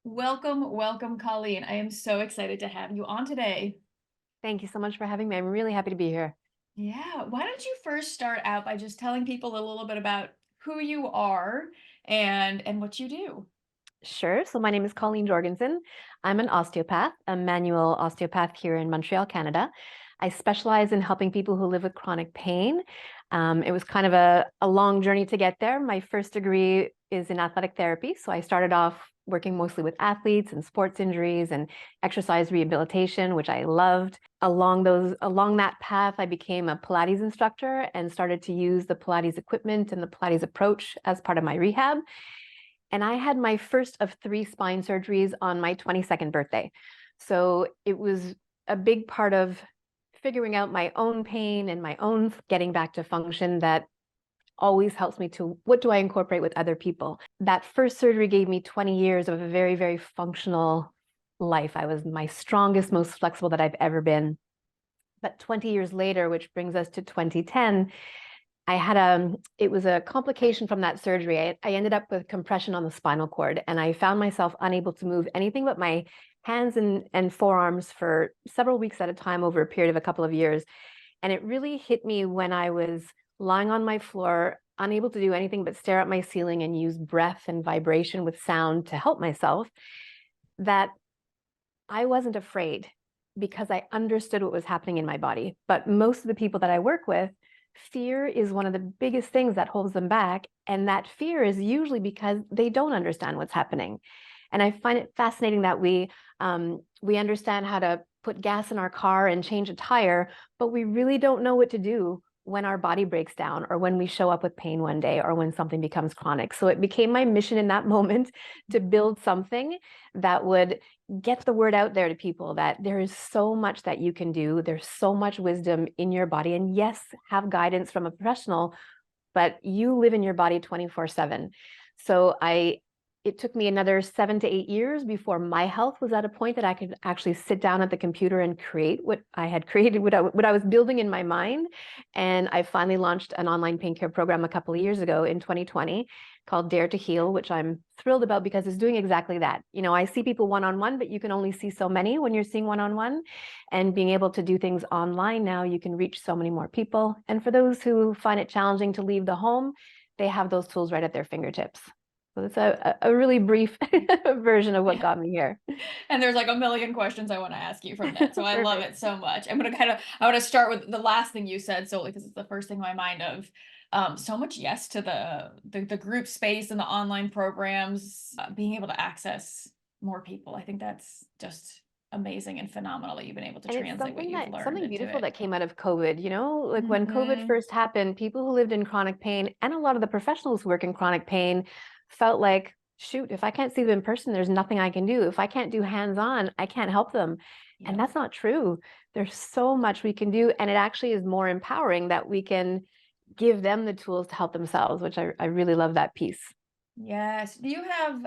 Welcome, welcome, Colleen. I am so excited to have you on today. Thank you so much for having me. I'm really happy to be here. Yeah, why don't you first start out by just telling people a little bit about who you are and what you do? Sure. So my name is Colleen Jorgensen. I'm an osteopath, a manual osteopath here in Montreal, Canada. I specialize in helping people who live with chronic pain. It was kind of a long journey to get there. My first degree is in athletic therapy. So I started off working mostly with athletes and sports injuries and exercise rehabilitation, which I loved. Along that path, I became a Pilates instructor and started to use the Pilates equipment and the Pilates approach as part of my rehab. And I had my first of 3 spine surgeries on my 22nd birthday. So it was a big part of figuring out my own pain and my own getting back to function that always helps me to what do I incorporate with other people. That first surgery gave me 20 years of a very, very functional life. I was my strongest, most flexible that I've ever been. But 20 years later, which brings us to 2010, it was a complication from that surgery. I ended up with compression on the spinal cord, and I found myself unable to move anything but my hands and forearms for several weeks at a time over a period of a couple of years. And it really hit me when I was lying on my floor, unable to do anything but stare at my ceiling and use breath and vibration with sound to help myself, that I wasn't afraid because I understood what was happening in my body. But most of the people that I work with, fear is one of the biggest things that holds them back. And that fear is usually because they don't understand what's happening. And I find it fascinating that we understand how to put gas in our car and change a tire, but we really don't know what to do when our body breaks down or when we show up with pain one day or when something becomes chronic. So it became my mission in that moment to build something that would get the word out there to people that there is so much that you can do. There's so much wisdom in your body. And yes, have guidance from a professional, but you live in your body 24/7. So it took me another 7 to 8 years before my health was at a point that I could actually sit down at the computer and create what I had created, what I was building in my mind. And I finally launched an online pain care program a couple of years ago in 2020 called Dare to Heal, which I'm thrilled about because it's doing exactly that. I see people one-on-one, but you can only see so many when you're seeing one-on-one. And being able to do things online now, you can reach so many more people. And for those who find it challenging to leave the home, they have those tools right at their fingertips. So it's a really brief version of what Yeah. got me here. And there's like a million questions I want to ask you from that. So I love Perfect. it so much. I want to start with the last thing you said solely because it's the first thing in my mind of so much yes to the group space and the online programs, being able to access more people. I think that's just amazing and phenomenal that you've been able to And it's translate what you've learned something into beautiful it. that came out of COVID, like when COVID Hmm. first happened, people who lived in chronic pain and a lot of the professionals who work in chronic pain felt like, shoot, if I can't see them in person, there's nothing I can do. If I can't do hands-on, I can't help them. And Yep. that's not true. There's so much we can do. And it actually is more empowering that we can give them the tools to help themselves, which I really love that piece. Yes. Do you have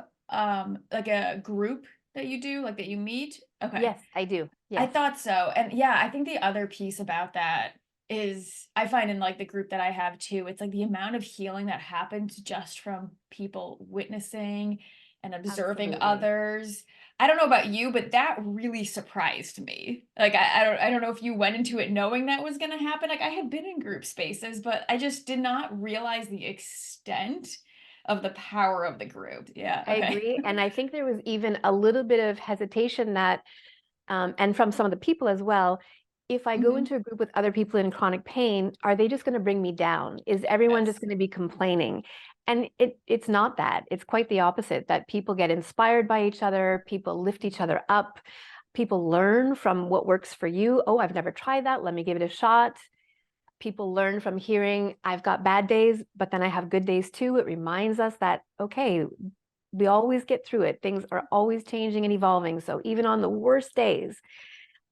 like a group that you do, like that you meet? Okay. Yes, I do. I Yes, thought so. And yeah, I think the other piece about that is I find in like the group that I have too, it's like the amount of healing that happens just from people witnessing and observing absolutely. others. I don't know about you, but that really surprised me. Like I don't know if you went into it knowing that was gonna happen. Like I had been in group spaces, but I just did not realize the extent of the power of the group. Yeah, I okay. agree. And I think there was even a little bit of hesitation that and from some of the people as well. If I go Mhm. into a group with other people in chronic pain, are they just going to bring me down? Is everyone just Yes. going to be complaining? And it's not that. It's quite the opposite, that people get inspired by each other, people lift each other up, people learn from what works for you. Oh, I've never tried that. Let me give it a shot. People learn from hearing, I've got bad days, but then I have good days too. It reminds us that, okay, we always get through it. Things are always changing and evolving. So even on the worst days,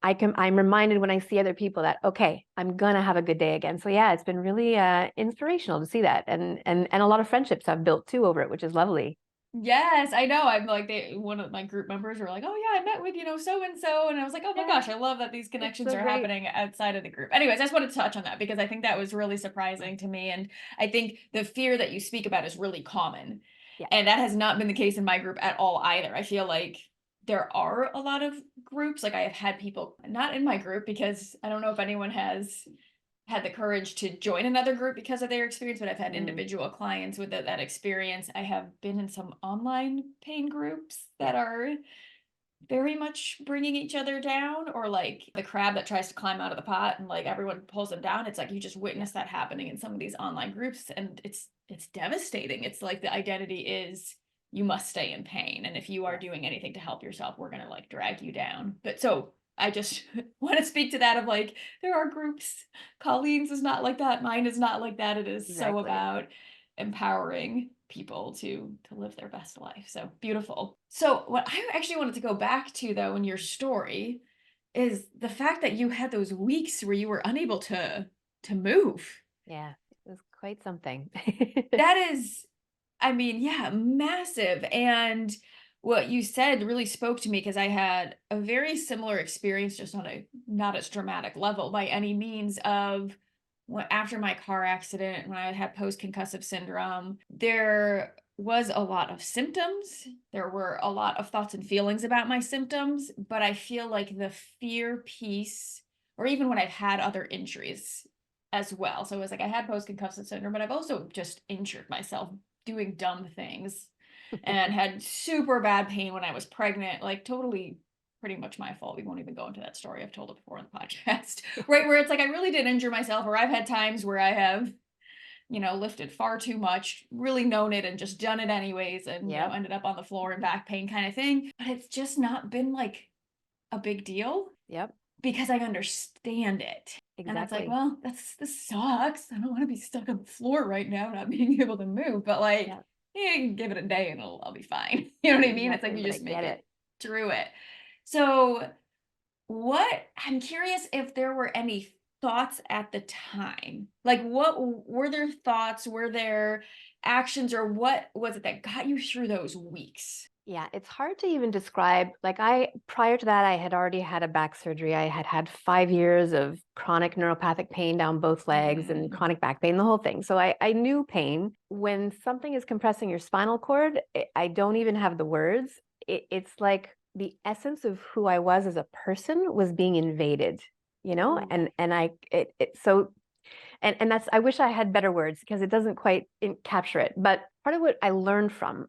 I'm reminded when I see other people that, okay, I'm gonna have a good day again. So yeah, it's been really inspirational to see that. And a lot of friendships I've built too over it, which is lovely. Yes, I know. I'm like one of my group members were like, "Oh yeah, I met with, so and so." And I was like, "Oh my Yeah, gosh, I love that these it's connections so are great. happening outside of the group." Anyways, I just wanted to touch on that because I think that was really surprising to me and I think the fear that you speak about is really common. Yeah. And that has not been the case in my group at all either. I feel like there are a lot of groups, like I have had people not in my group because I don't know if anyone has had the courage to join another group because of their experience, but I've had individual clients with that experience. I have been in some online pain groups that are very much bringing each other down, or like the crab that tries to climb out of the pot and like everyone pulls them down. It's like you just witness that happening in some of these online groups, and it's devastating. It's like the identity is you must stay in pain, and if you are doing anything to help yourself, we're gonna like drag you down. But so I just want to speak to that of like there are groups. Colleen's is not like that. Mine is not like that. It is so Exactly. about empowering people to live their best life. So beautiful. So what I actually wanted to go back to though in your story is the fact that you had those weeks where you were unable to move. Yeah, it was quite something. That is, I mean, yeah, massive. And what you said really spoke to me because I had a very similar experience, just on a not as dramatic level by any means, of after my car accident, when I had post-concussive syndrome, there was a lot of symptoms. There were a lot of thoughts and feelings about my symptoms, but I feel like the fear piece, or even when I've had other injuries as well. So it was like I had post-concussive syndrome, but I've also just injured myself doing dumb things and had super bad pain when I was pregnant, like totally pretty much my fault. We won't even go into that story. I've told it before on the podcast, right? Where it's like I really did injure myself, or I've had times where I have, lifted far too much, really known it and just done it anyways, and ended up on the floor and back pain kind of thing. But it's just not been like a big deal. Yep. Because I understand it. Exactly. And it's like, well, this sucks. I don't want to be stuck on the floor right now, not being able to move. But like, you can give it a day and I'll be fine. You know what I mean? It's like you just make it through it. So I'm curious if there were any thoughts at the time. Like, what were there thoughts? Were there actions, or what was it that got you through those weeks? Yeah, it's hard to even describe. Like prior to that, I had already had a back surgery. I had had 5 years of chronic neuropathic pain down both legs and chronic back pain, the whole thing. So I knew pain. When something is compressing your spinal cord, I don't even have the words. It's like the essence of who I was as a person was being invaded, and that's, I wish I had better words because it doesn't quite capture it. But part of what I learned from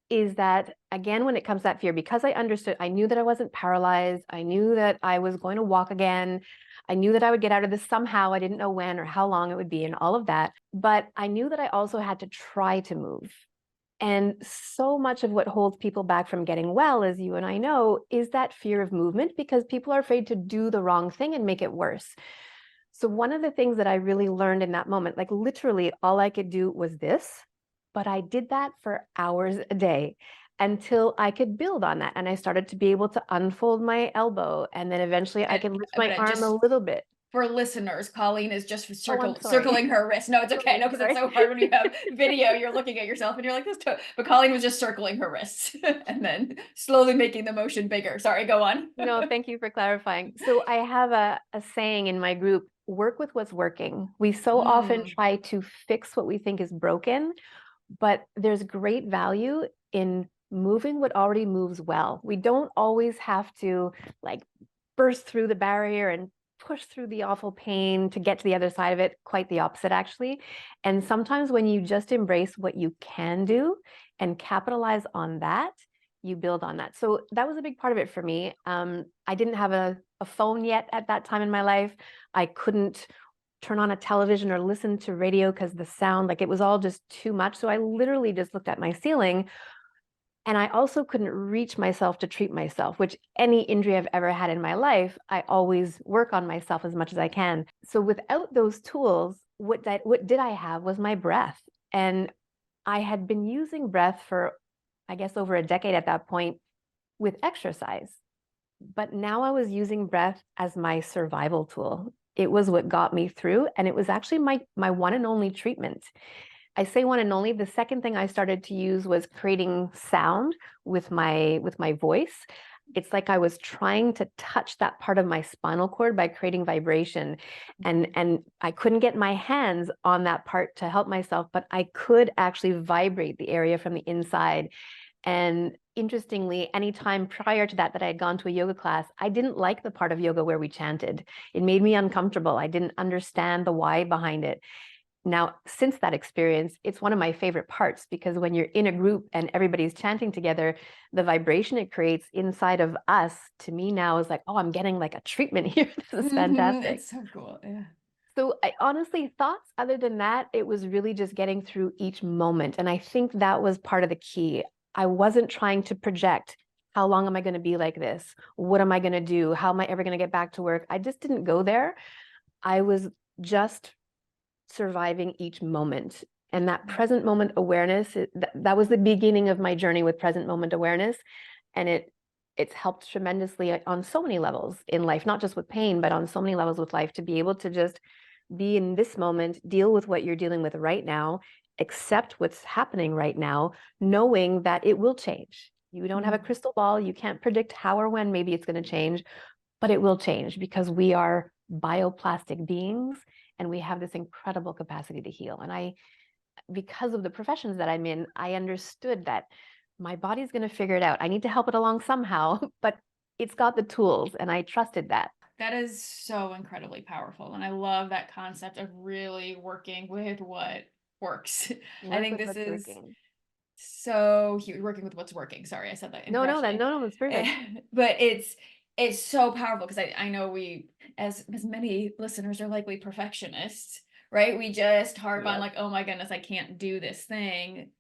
is that, again, when it comes to that fear, because I knew that I wasn't paralyzed. I knew that I was going to walk again. I knew that I would get out of this somehow. I didn't know when or how long it would be and all of that. But I knew that I also had to try to move. And so much of what holds people back from getting well, as you and I know, is that fear of movement, because people are afraid to do the wrong thing and make it worse. So one of the things that I really learned in that moment, like literally all I could do was this, but I did that for hours a day until I could build on that. And I started to be able to unfold my elbow. And then eventually I could lift my arm a little bit. For listeners, Colleen is just I'm circling her wrist. No, it's okay. No, because it's so hard when you have video, you're looking at yourself and you're like, but Colleen was just circling her wrists and then slowly making the motion bigger. Sorry, go on. No, thank you for clarifying. So I have a saying in my group: work with what's working. We so often try to fix what we think is broken, but there's great value in moving what already moves well. We don't always have to like burst through the barrier and push through the awful pain to get to the other side of it. Quite the opposite, actually. And sometimes when you just embrace what you can do and capitalize on that, you build on that. So that was a big part of it for me. I didn't have a phone yet at that time in my life. I couldn't turn on a television or listen to radio because the sound, like it was all just too much. So I literally just looked at my ceiling. And I also couldn't reach myself to treat myself, which any injury I've ever had in my life, I always work on myself as much as I can. So without those tools, what did I have was my breath. And I had been using breath for, I guess, over a decade at that point with exercise. But now I was using breath as my survival tool. It was what got me through. And it was actually my one and only treatment. I say one and only. The second thing I started to use was creating sound with my voice. It's like I was trying to touch that part of my spinal cord by creating vibration. And I couldn't get my hands on that part to help myself, but I could actually vibrate the area from the inside. And interestingly, any time prior to that I had gone to a yoga class, I didn't like the part of yoga where we chanted. It made me uncomfortable. I didn't understand the why behind it. Now, since that experience, it's one of my favorite parts, because when you're in a group and everybody's chanting together, the vibration it creates inside of us, to me now, is like, oh, I'm getting like a treatment here. This is fantastic. It's so cool. Yeah. So I honestly, thoughts other than that, it was really just getting through each moment. And I think that was part of the key. I wasn't trying to project, how long am I going to be like this? What am I going to do? How am I ever going to get back to work? I just didn't go there. I was just surviving each moment. And that present moment awareness, that was the beginning of my journey with present moment awareness. And it's helped tremendously on so many levels in life, not just with pain, but on so many levels with life, to be able to just be in this moment, deal with what you're dealing with right now, accept what's happening right now, knowing that it will change. You don't have a crystal ball. You can't predict how or when maybe it's going to change, but it will change, because we are bioplastic beings and we have this incredible capacity to heal. And because of the professions that I'm in, I understood that my body's going to figure it out. I need to help it along somehow, but it's got the tools, and I trusted that. That is so incredibly powerful. And I love that concept of really working with what works. I Work think with this what's is working. so huge. Working with what's working. Sorry, I said that incorrectly. No, it's perfect. But it's so powerful, because I know we, as many listeners, are likely perfectionists, right? We just harp on Yep. like, oh my goodness, I can't do this thing,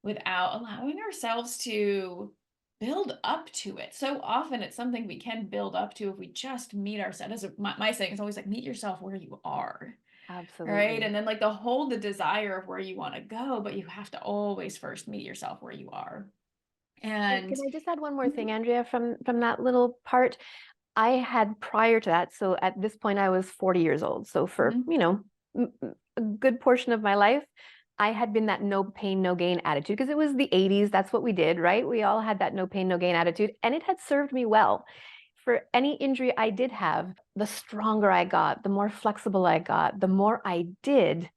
without allowing ourselves to build up to it. So often it's something we can build up to if we just meet ourselves. My saying is always like, meet yourself where you are. Right. Absolutely. And then like hold the desire of where you want to go, but you have to always first meet yourself where you are. And And can I just add one more thing, Andrea, from that little part? I had, prior to that, so at this point I was 40 years old. So for, Mhm. a good portion of my life, I had been that no pain, no gain attitude, because it was the 80s. That's what we did, right? We all had that no pain, no gain attitude, and it had served me well. For any injury I did have, the stronger I got, the more flexible I got, the more I did,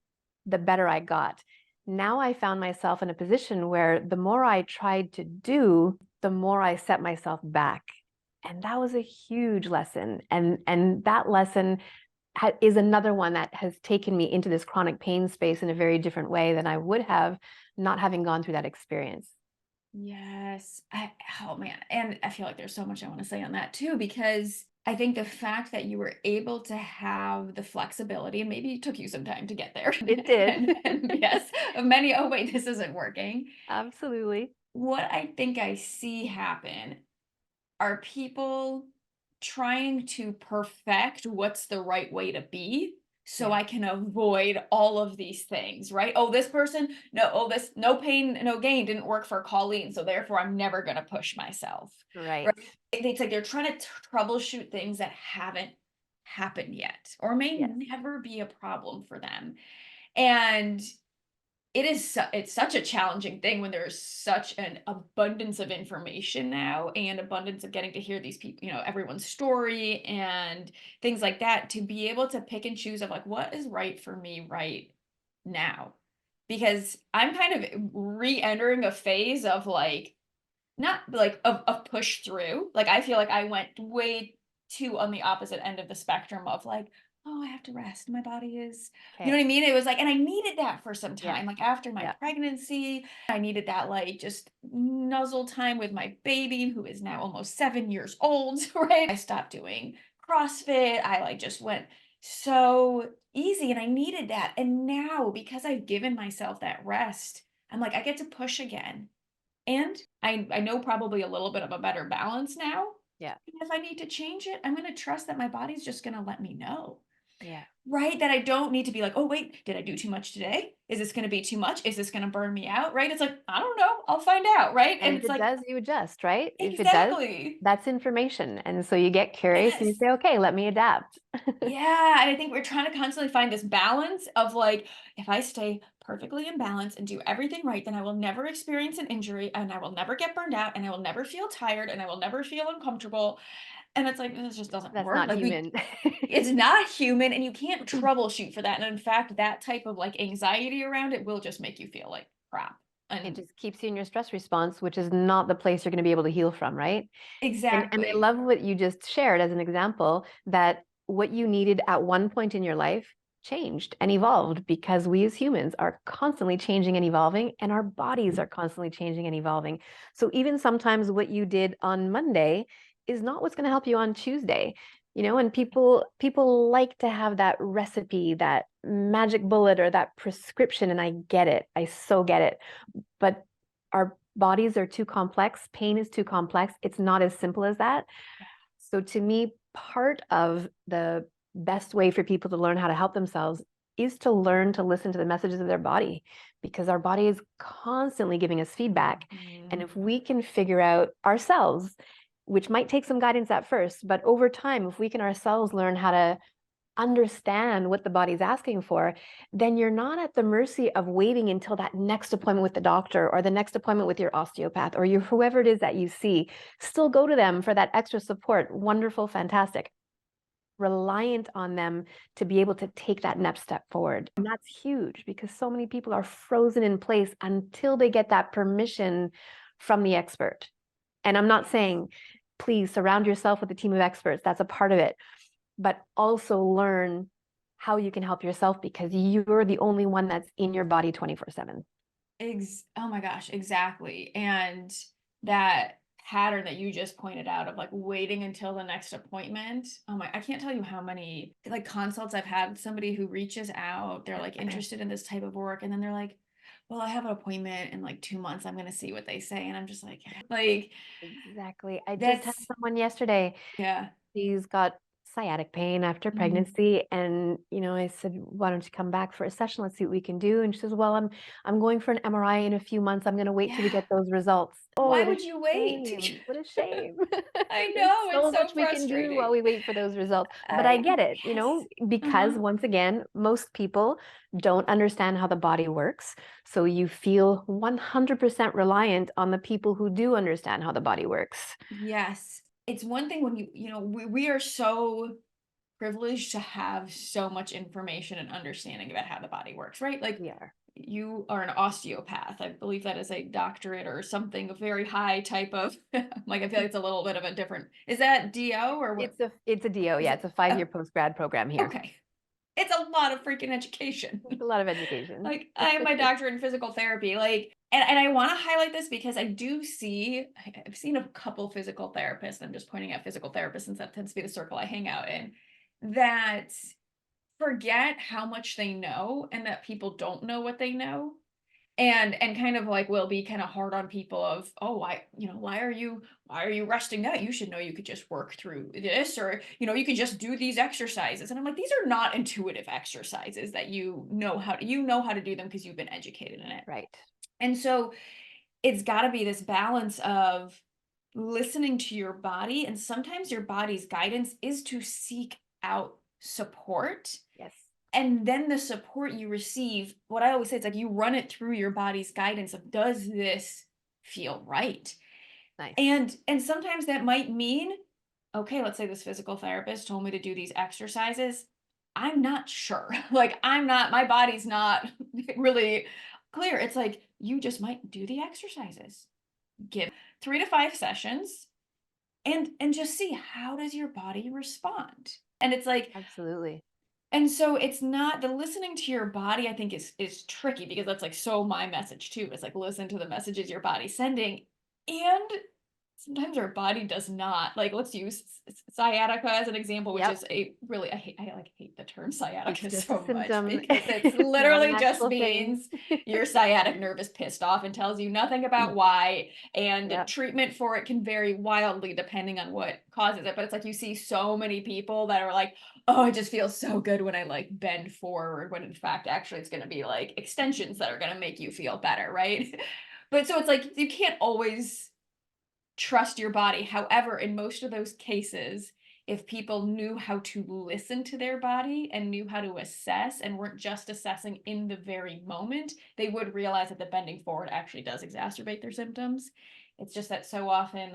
the better I got. Now I found myself in a position where the more I tried to do, the more I set myself back. And that was a huge lesson. And that lesson is another one that has taken me into this chronic pain space in a very different way than I would have, not having gone through that experience. yes, oh man, and I feel like there's so much I want to say on that too, because I think the fact that you were able to have the flexibility, and maybe it took you some time to get there, It did. and yes, of many, oh wait, this isn't working. Absolutely. What I think I see happen are people trying to perfect what's the right way to be, so Yeah. I can avoid all of these things, right? Oh, this person, no, oh, this no pain, no gain didn't work for Colleen, so therefore I'm never going to push myself. Right. Right? It's like they're trying to troubleshoot things that haven't happened yet, or may Yes. never be a problem for them. And it's such a challenging thing when there's such an abundance of information now, and abundance of getting to hear these people, everyone's story and things like that, to be able to pick and choose of like, what is right for me right now, because I'm kind of re-entering a phase of like, not like of push through. Like I feel like I went way too on the opposite end of the spectrum of like, oh, I have to rest. My body is, you know Okay. what I mean? It was like, and I needed that for some Yeah. time. Like after my Yeah. pregnancy, I needed that like just nuzzle time with my baby, who is now almost 7 years old, right? I stopped doing CrossFit. I like just went so easy, and I needed that. And now, because I've given myself that rest, I'm like, I get to push again. And I know probably a little bit of a better balance now. Yeah. And if I need to change it, I'm gonna trust that my body's just gonna let me know. Yeah. Right? That I don't need to be like, oh wait, did I do too much today? Is this gonna be too much? Is this gonna burn me out? Right? It's like, I don't know. I'll find out. Right? And And if it's it like, does, you adjust, right? If it does, exactly. that's information. And so you get curious and you Yes. say, okay, let me adapt. Yeah, and I think we're trying to constantly find this balance of like, if I stay perfectly in balance and do everything right, then I will never experience an injury and I will never get burned out and I will never feel tired and I will never feel uncomfortable. And it's like, this just doesn't That's work. not Like human. it's not human and you can't troubleshoot for that. And in fact, that type of like anxiety around it will just make you feel like crap. It And just keeps you in your stress response, which is not the place you're going to be able to heal from, right? And I exactly. love what you just shared as an example, that what you needed at one point in your life changed and evolved, because we as humans are constantly changing and evolving, and our bodies are constantly changing and evolving. So even sometimes what you did on Monday is not what's going to help you on Tuesday. And people like to have that recipe, that magic bullet, or that prescription, and I get it. I so get it. But our bodies are too complex. Pain is too complex. It's not as simple as that. So to me, part of the best way for people to learn how to help themselves is to learn to listen to the messages of their body, because our body is constantly giving us feedback. And if we can figure out ourselves, which might take some guidance at first, but over time, if we can ourselves learn how to understand what the body's asking for, then you're not at the mercy of waiting until that next appointment with the doctor or the next appointment with your osteopath or your whoever it is that you see. Still go to them for that extra support. Wonderful, fantastic. Reliant on them to be able to take that next step forward. And that's huge, because so many people are frozen in place until they get that permission from the expert. And I'm not saying, please surround yourself with a team of experts. That's a part of it. But also learn how you can help yourself, because you're the only one that's in your body 24/7. Oh my gosh, exactly. And that pattern that you just pointed out of like waiting until the next appointment. Oh my, I can't tell you how many like consults I've had, somebody who reaches out, they're like interested in this type of work, and then they're like, well, I have an appointment in like 2 months. I'm gonna see what they say. And I'm just like Exactly. I just had that's someone yesterday. yeah. She's got sciatic pain after Mhm. pregnancy, and I said, why don't you come back for a session? Let's see what we can do. And she says, well, I'm going for an MRI in a few months. I'm going to wait till we Yeah. get those results. Oh, Why what a would you wait? shame. What a shame. I There's know, it's so so much we can do while frustrating. we wait for those results. But I I get it, yes. because Uh-huh. once again, most people don't understand how the body works. So you feel 100% reliant on the people who do understand how the body works. Yes. It's one thing when we are so privileged to have so much information and understanding about how the body works, right? Like We are. you are an osteopath. I believe that is a doctorate or something, a very high type of like I feel like it's a little bit of a different. Is that DO or what It's a DO. is Yeah, it? it's a 5-year post-grad program here. Okay. It's a lot of freaking education. It's a lot of education. Like I have my doctorate in physical therapy, like, and I want to highlight this because I do see, I've seen a couple physical therapists. I'm just pointing out physical therapists since that tends to be the circle I hang out in, that forget how much they know and that people don't know what they know, and kind of like will be kind of hard on people of, oh, why are you resting that? You should know you could just work through this, or you can just do these exercises. And I'm like, these are not intuitive exercises that you know how to do them because you've been educated in it. Right. And so it's got to be this balance of listening to your body, and sometimes your body's guidance is to seek out support, Yes. and then the support you receive, what I always say, it's like you run it through your body's guidance of, does this feel right? Nice. And sometimes that might mean, okay, let's say this physical therapist told me to do these exercises. I'm not sure. Like my body's not really clear. It's like you just might do the exercises. Give 3 to 5 sessions and just see, how does your body respond? And it's like, Absolutely. and so it's not, the listening to your body, I think is tricky, because that's like so my message too. It's like listen to the messages your body's sending. And sometimes our body does not. Like let's use sciatica as an example, which Yep. is a really, I hate the term It's sciatica just a so much symptom. because it's It's not an literally just actual thing. means your sciatic nerve is pissed off and tells you nothing about why. And Yep. treatment for it can vary wildly depending on what causes it. But it's like you see so many people that are like, oh, it just feels so good when I like bend forward, when in fact actually it's going to be like extensions that are going to make you feel better, right? But so it's like you can't always trust your body. However, in most of those cases, if people knew how to listen to their body and knew how to assess and weren't just assessing in the very moment, they would realize that the bending forward actually does exacerbate their symptoms. It's just that so often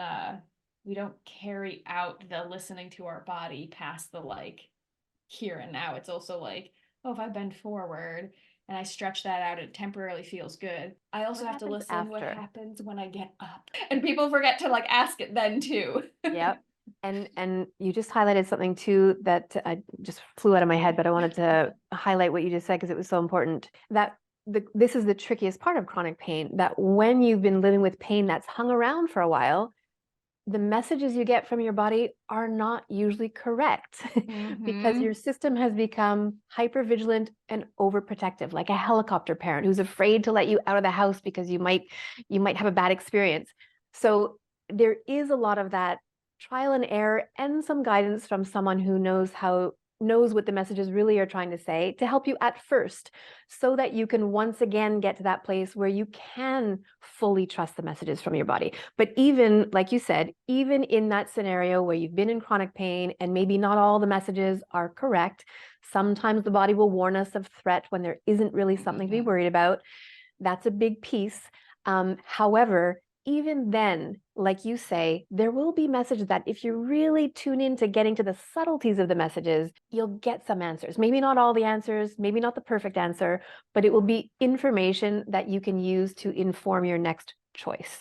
we don't carry out the listening to our body past the like here and now. It's also like, oh, if I bend forward and I stretch that out, it temporarily feels good. I also What have to happens listen what after? happens when I get up. And people forget to like ask it then too. Yep. And you just highlighted something too that I just flew out of my head, but I wanted to highlight what you just said because it was so important. That this is the trickiest part of chronic pain, that when you've been living with pain that's hung around for a while, the messages you get from your body are not usually correct because your system has become hypervigilant and overprotective, like a helicopter parent who's afraid to let you out of the house because you might have a bad experience. So there is a lot of that trial and error and some guidance from someone who knows what the messages really are trying to say to help you at first, so that you can once again get to that place where you can fully trust the messages from your body. But even, like you said, even in that scenario where you've been in chronic pain and maybe not all the messages are correct, sometimes the body will warn us of threat when there isn't really something to be worried about. That's a big piece. However, even then, like you say, there will be messages that if you really tune into getting to the subtleties of the messages, you'll get some answers. Maybe not all the answers, maybe not the perfect answer, but it will be information that you can use to inform your next choice.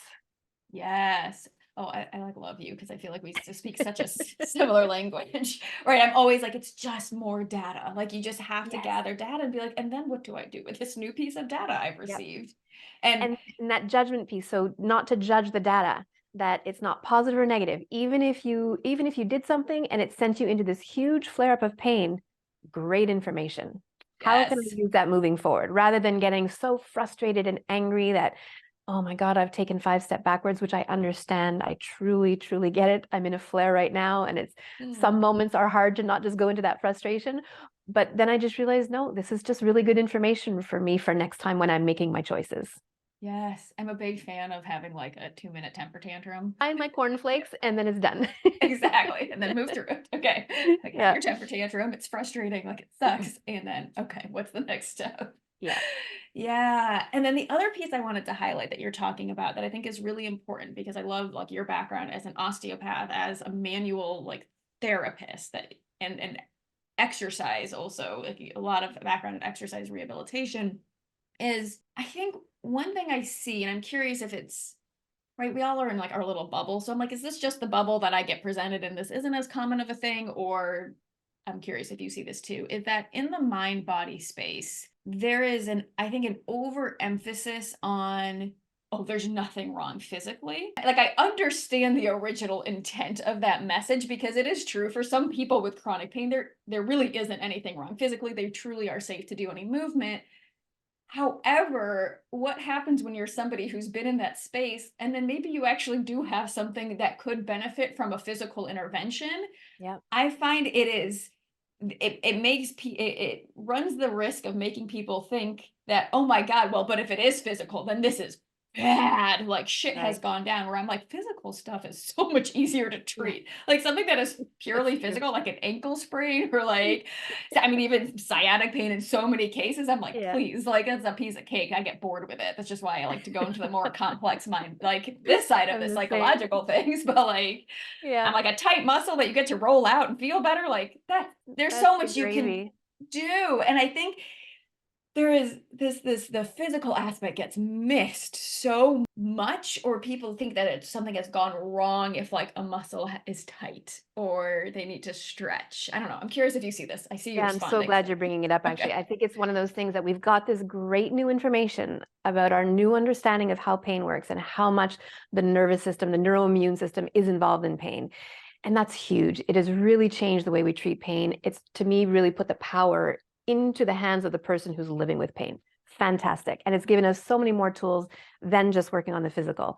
Yes. Oh, I like love you because I feel like we just speak such a similar language, right? I'm always like, it's just more data. Like you just have to Yes. gather data and be like, and then what do I do with this new piece of data I've Yep. received? And And that judgment piece, so not to judge the data, that it's not positive or negative. Even if you did something and it sent you into this huge flare up of pain, great information. How can I yes. use that moving forward? Rather than getting so frustrated and angry that, oh my God, I've taken 5 steps backwards, which I understand. I truly, truly get it. I'm in a flare right now. And some moments are hard to not just go into that frustration. But then I just realized, no, this is just really good information for me for next time when I'm making my choices. Yes, I'm a big fan of having like a 2-minute temper tantrum. Find my cornflakes and then it's done. Exactly. And then move through it. Okay. Like have Yeah. your temper tantrum. It's frustrating, like it sucks. And then, okay, what's the next step? Yeah. Yeah. And then the other piece I wanted to highlight that you're talking about that I think is really important because I love like your background as an osteopath, as a manual like therapist that and exercise also, like a lot of background in exercise rehabilitation is I think one thing I see, and I'm curious if it's right, we all are in like our little bubble. So I'm like, is this just the bubble that I get presented and this isn't as common of a thing? Or I'm curious if you see this too, is that in the mind body space, there is I think an overemphasis on, oh, there's nothing wrong physically. Like I understand the original intent of that message because it is true for some people with chronic pain, there really isn't anything wrong physically. They truly are safe to do any movement. However, what happens when you're somebody who's been in that space and then maybe you actually do have something that could benefit from a physical intervention? Yeah. I find it runs the risk of making people think that, oh my God, well, but if it is physical, then this is bad. Like shit has Right. gone down, where I'm like, physical stuff is so much easier to Yeah. treat. Like something that is That's purely true. physical, like an ankle sprain or like, I mean, even sciatic pain in so many cases, I'm like, Yeah. please, like it's a piece of cake. I get bored with it. That's just why I like to go into the more complex mind, like this side of I'm the the same. psychological things, but like, I'm Yeah. like a tight muscle that you get to roll out and feel better. Like that, there's That's so the much you can gravy. do. And I think there is the physical aspect gets missed so much, or people think that it's something has gone wrong if like a muscle is tight or they need to stretch. I don't know. I'm curious if you see this. I see you Yeah, I'm so responding. glad you're bringing it up, actually. Okay. I think it's one of those things that we've got this great new information about our new understanding of how pain works and how much the nervous system, the neuroimmune system is involved in pain. And that's huge. It has really changed the way we treat pain. It's, to me, really put the power into the hands of the person who's living with pain. Fantastic. And it's given us so many more tools than just working on the physical.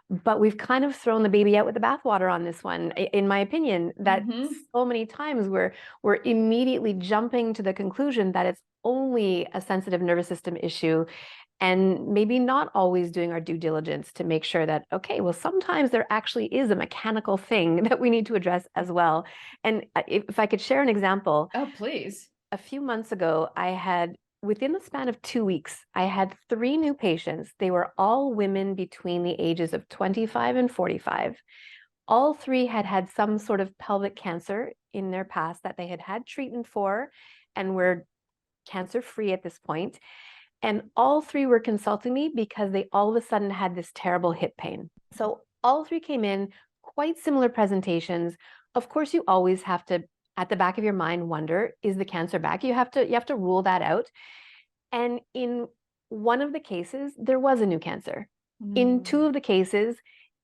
But we've kind of thrown the baby out with the bathwater on this one, in my opinion, that so many times we're immediately jumping to the conclusion that it's only a sensitive nervous system issue. and maybe not always doing our due diligence to make sure that, okay, well, sometimes there actually is a mechanical thing that we need to address as well. And if I could share an example, Oh, please. a few months ago, within the span of 2 weeks, I had 3 new patients. They were all women between the ages of 25 and 45. All 3 had had some sort of pelvic cancer in their past that they had had treatment for and were cancer-free at this point. And all 3 were consulting me because they all of a sudden had this terrible hip pain. So all 3 came in, quite similar presentations. Of course, you always have to, at the back of your mind, wonder, is the cancer back? You have to rule that out. And in one of the cases, there was a new cancer. In 2 of the cases,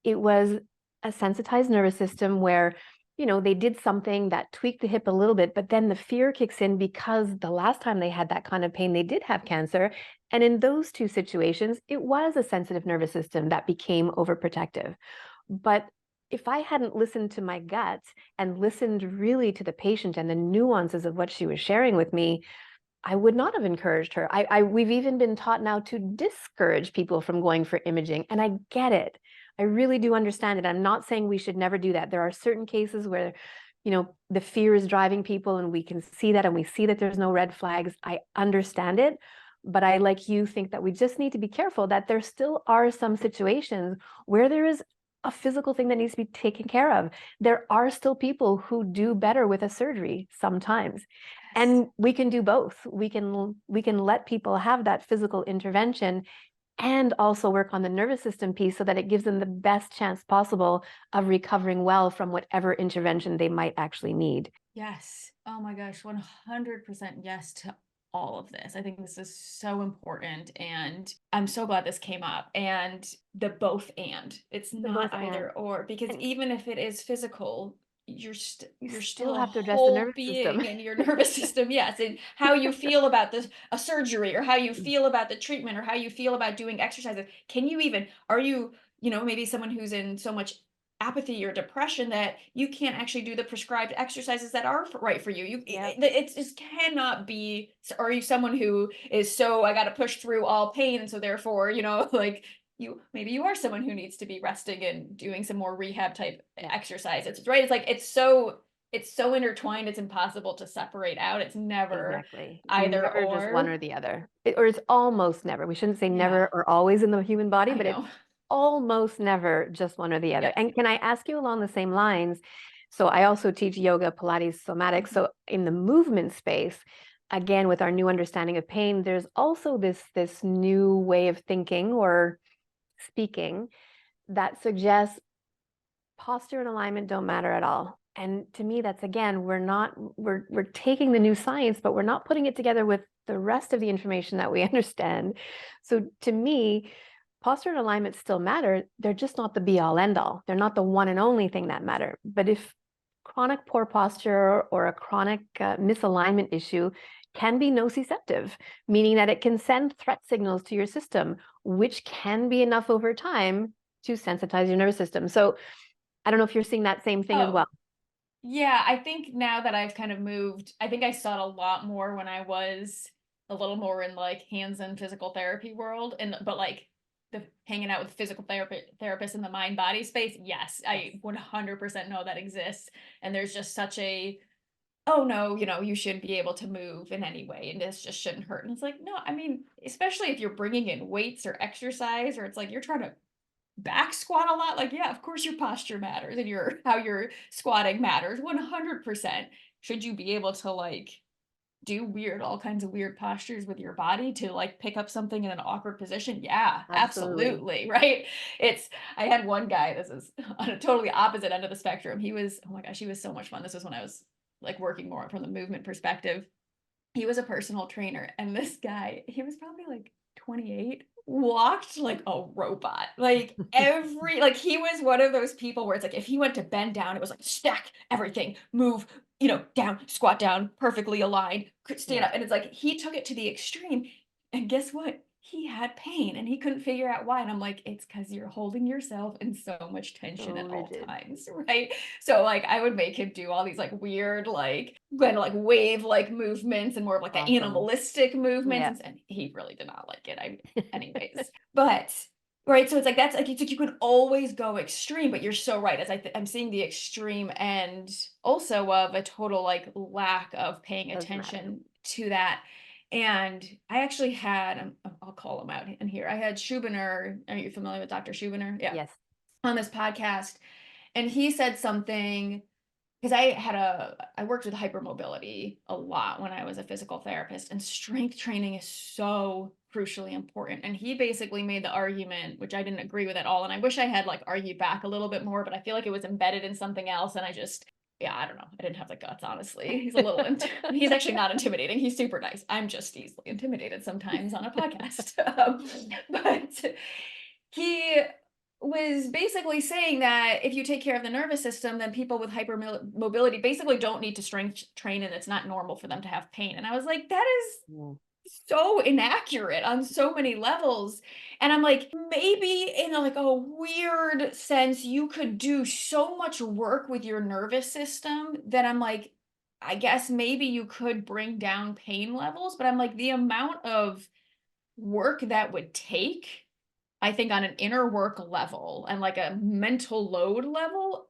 it was a sensitized nervous system where, they did something that tweaked the hip a little bit, but then the fear kicks in because the last time they had that kind of pain, they did have cancer. And in those 2 situations, it was a sensitive nervous system that became overprotective. But if I hadn't listened to my gut and listened really to the patient and the nuances of what she was sharing with me, I would not have encouraged her. We've even been taught now to discourage people from going for imaging, and I get it. I really do understand it. I'm not saying we should never do that. There are certain cases where, the fear is driving people, and we can see that, and we see that there's no red flags. I understand it, but I, like you, think that we just need to be careful that there still are some situations where there is a physical thing that needs to be taken care of. There are still people who do better with a surgery sometimes. And we can do both. We can let people have that physical intervention and also work on the nervous system piece so that it gives them the best chance possible of recovering well from whatever intervention they might actually need. Yes. Oh my gosh, 100% yes to all of this. I think this is so important, and I'm so glad this came up. And the both and. It's The not both either or, because and even if it is physical, you're you you're still still a have to address the whole nervous system. being, and your nervous system, yes, and how you feel about this a surgery, or how you feel about the treatment, or how you feel about doing exercises. Can you even Are you, maybe someone who's in so much apathy or depression that you can't actually do the prescribed exercises that are right for you. Yeah, It just cannot be. Are you someone who is so, I got to push through all pain, and so therefore, like, maybe you are someone who needs to be resting and doing some more rehab type yeah, exercise. It's right. It's like it's so intertwined. It's impossible to separate out. It's never exactly. It's either never just one or. or the other. Or it's almost never. We shouldn't say Yeah, never or always in the human body, I but it's know. almost never just one or the other. Yes. And can I ask you along the same lines? So I also teach yoga, Pilates, somatics. Mhm. So in the movement space, again, with our new understanding of pain, there's also this new way of thinking or speaking that suggests posture and alignment don't matter at all. And to me, that's, again, we're taking the new science, but we're not putting it together with the rest of the information that we understand. So to me, posture and alignment still matter. They're just not the be all end all. They're not the one and only thing that matter. But if chronic poor posture or a chronic misalignment issue can be nociceptive, meaning that it can send threat signals to your system, which can be enough over time to sensitize your nervous system. So I don't know if you're seeing that same thing as Oh, well. yeah, I think now that I've kind of moved, I think I saw it a lot more when I was a little more in like hands-on physical therapy world, and but like the hanging out with physical therapists in the mind body space. Yes, Yes, I 100% know that exists, and there's just such a, oh no, you should be able to move in any way, and this just shouldn't hurt. And it's like, no, I mean, especially if you're bringing in weights or exercise, or it's like you're trying to back squat a lot, like, yeah, of course your posture matters, and your how you're squatting matters 100%. Should you be able to like do all kinds of weird postures with your body to like pick up something in an awkward position? Yeah, absolutely. absolutely. Right. It's I had one guy, this is on a totally opposite end of the spectrum. He was, oh my gosh, he was so much fun. This was when I was like working more from the movement perspective. He was a personal trainer, and this guy, he was probably like 28, walked like a robot. Like like he was one of those people where it's like if he went to bend down, it was like stack everything, move, down, squat down, perfectly aligned, stand Yeah. up. And it's like he took it to the extreme. And guess what? he had pain and he couldn't figure out why. And I'm like, it's because you're holding yourself in so much tension So at all rigid. times, right? So like I would make him do all these like weird, like kind of like wave like movements and more of like the Awesome. animalistic movements. Yeah. And he really did not like it. Anyways. But right. So it's like that's like it's like you can always go extreme, but you're so right. As I'm seeing the extreme end also of a total like lack of paying Doesn't matter. attention to that. And I actually had, I'll call him out in here. I had Schubiner. Are you familiar with Dr. Schubiner? Yeah. Yes. On this podcast. And he said something because I worked with hypermobility a lot when I was a physical therapist, and strength training is so crucially important. And he basically made the argument, which I didn't agree with at all. And I wish I had like argued back a little bit more, but I feel like it was embedded in something else. And I just, yeah, I don't know. I didn't have the guts, honestly. He's a little, he's actually not intimidating. He's super nice. I'm just easily intimidated sometimes on a podcast. But he was basically saying that if you take care of the nervous system, then people with hypermobility basically don't need to strength train, and it's not normal for them to have pain. And I was like, that is Mm. so inaccurate on so many levels. And I'm like, maybe in like a weird sense, you could do so much work with your nervous system that I'm like, I guess maybe you could bring down pain levels, but I'm like, the amount of work that would take, I think on an inner work level and like a mental load level,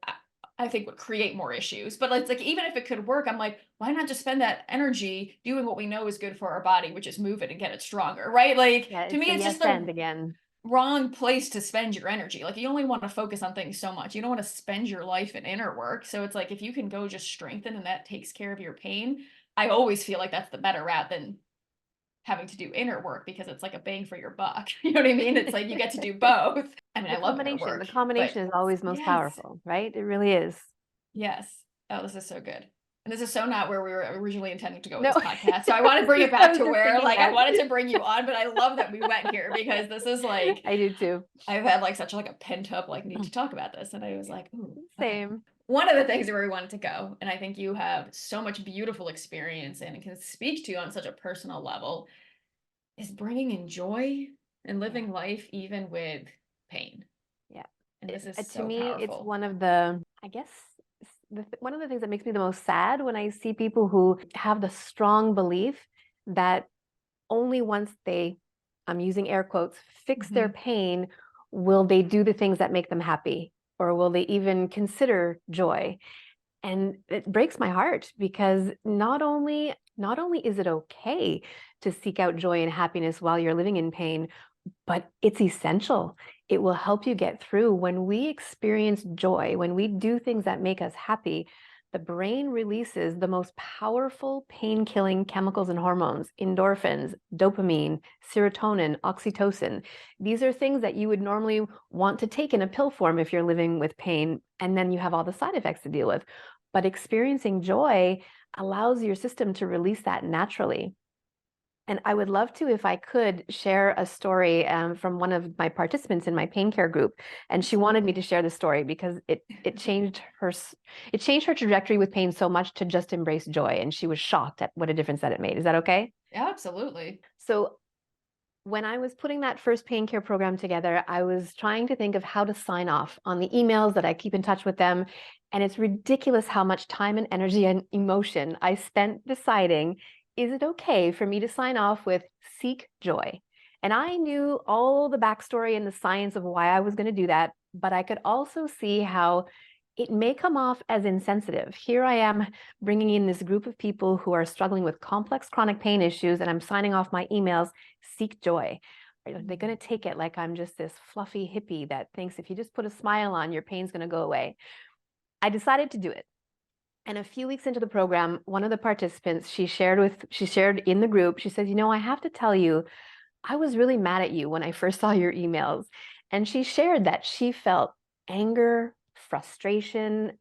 I think would create more issues. But it's like, even if it could work, I'm like, why not just spend that energy doing what we know is good for our body, which is move it and get it stronger, right? Like Yeah, to it's me, the it's yes just and the again. wrong place to spend your energy. Like you only want to focus on things so much. You don't want to spend your life in inner work. So it's like if you can go just strengthen and that takes care of your pain, I always feel like that's the better route than having to do inner work because it's like a bang for your buck. You know what I mean? It's like you get to do both. I mean, I love inner The work, but combination is always most yes, powerful, right? It really is. yes. Oh, this is so good. And this is so not where we were originally intending to go with No, this podcast. So I want to bring it I back was to just where thinking like I that. wanted to bring you on, but I love that we went here because this is like I do too. I've had like such like a pent up like need to talk about this. And I was Yeah, like, ooh, okay. same. One of the things where we wanted to go, and I think you have so much beautiful experience and can speak to on such a personal level, is bringing in joy and Yeah, living life even with pain. yeah. And this is To so me, it's powerful. one of the, I guess, one of the things that makes me the most sad when I see people who have the strong belief that only once they, I'm using air quotes, fix their Mhm. pain, will they do the things that make them happy, or will they even consider joy? And it breaks my heart because not only is it okay to seek out joy and happiness while you're living in pain, but it's essential. It will help you get through. When we experience joy, when we do things that make us happy, the brain releases the most powerful pain-killing chemicals and hormones: endorphins, dopamine, serotonin, oxytocin. These are things that you would normally want to take in a pill form if you're living with pain, and then you have all the side effects to deal with. But experiencing joy allows your system to release that naturally. And I would love to, if I could, share a story from one of my participants in my pain care group. And she wanted me to Absolutely. share the story because it changed her trajectory with pain so much to just embrace joy. And she was shocked at what a difference that it made. Is that okay? Yeah, absolutely. So when I was putting that first pain care program together, I was trying to think of how to sign off on the emails that I keep in touch with them. And it's ridiculous how much time and energy and emotion I spent deciding, is it okay for me to sign off with "seek joy"? And I knew all the backstory and the science of why I was going to do that, but I could also see how it may come off as insensitive. Here I am bringing in this group of people who are struggling with complex chronic pain issues, and I'm signing off my emails, "seek joy." Are they going to take it like I'm just this fluffy hippie that thinks if you just put a smile on, your pain's going to go away? I decided to do it. And a few weeks into the program, one of the participants, she shared in the group, she says, I have to tell you, I was really mad at you when I first saw your emails. And she shared that she felt anger, frustration,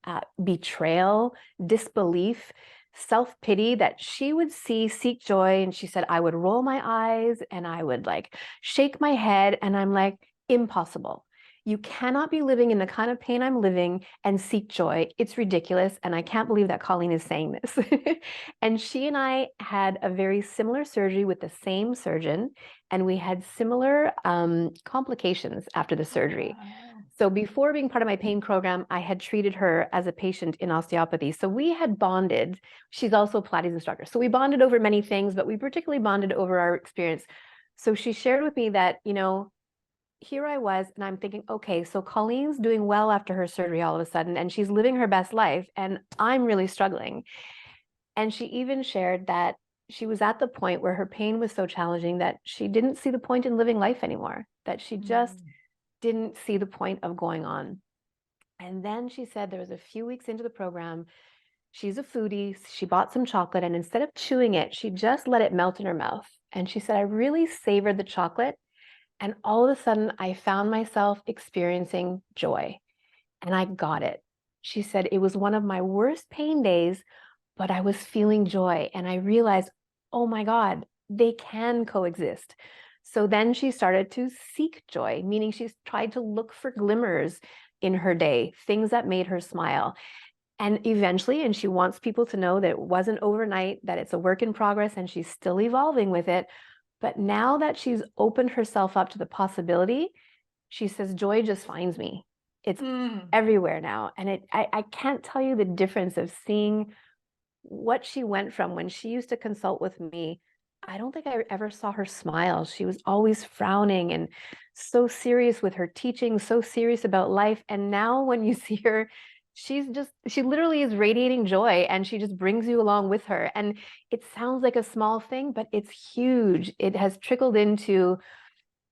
betrayal, disbelief, self-pity, that she would see "seek joy." And she said, I would roll my eyes and I would like shake my head. And I'm like, impossible. You cannot be living in the kind of pain I'm living and seek joy. It's ridiculous. And I can't believe that Colleen is saying this. And she and I had a very similar surgery with the same surgeon, and we had similar complications after the surgery. Wow. So before being part of my pain program, I had treated her as a patient in osteopathy. So we had bonded. She's also a Pilates instructor. So we bonded over many things, but we particularly bonded over our experience. So she shared with me that, here I was, and I'm thinking, okay, so Colleen's doing well after her surgery all of a sudden, and she's living her best life, and I'm really struggling. And she even shared that she was at the point where her pain was so challenging that she didn't see the point in living life anymore, that she just didn't see the point of going on. And then she said there was a few weeks into the program, she's a foodie, she bought some chocolate, and instead of chewing it, she just let it melt in her mouth. And she said, I really savored the chocolate. And all of a sudden, I found myself experiencing joy, and I got it. She said it was one of my worst pain days, but I was feeling joy. And I realized, oh my God, they can coexist. So then she started to seek joy, meaning she's tried to look for glimmers in her day, things that made her smile. And eventually, and she wants people to know that it wasn't overnight, that it's a work in progress, and she's still evolving with it. But now that she's opened herself up to the possibility, she says, joy just finds me. It's everywhere now. And I can't tell you the difference of seeing what she went from when she used to consult with me. I don't think I ever saw her smile. She was always frowning and so serious with her teaching, so serious about life. And now when you see her, she literally is radiating joy, and she just brings you along with her. And it sounds like a small thing, but it's huge. It has trickled into,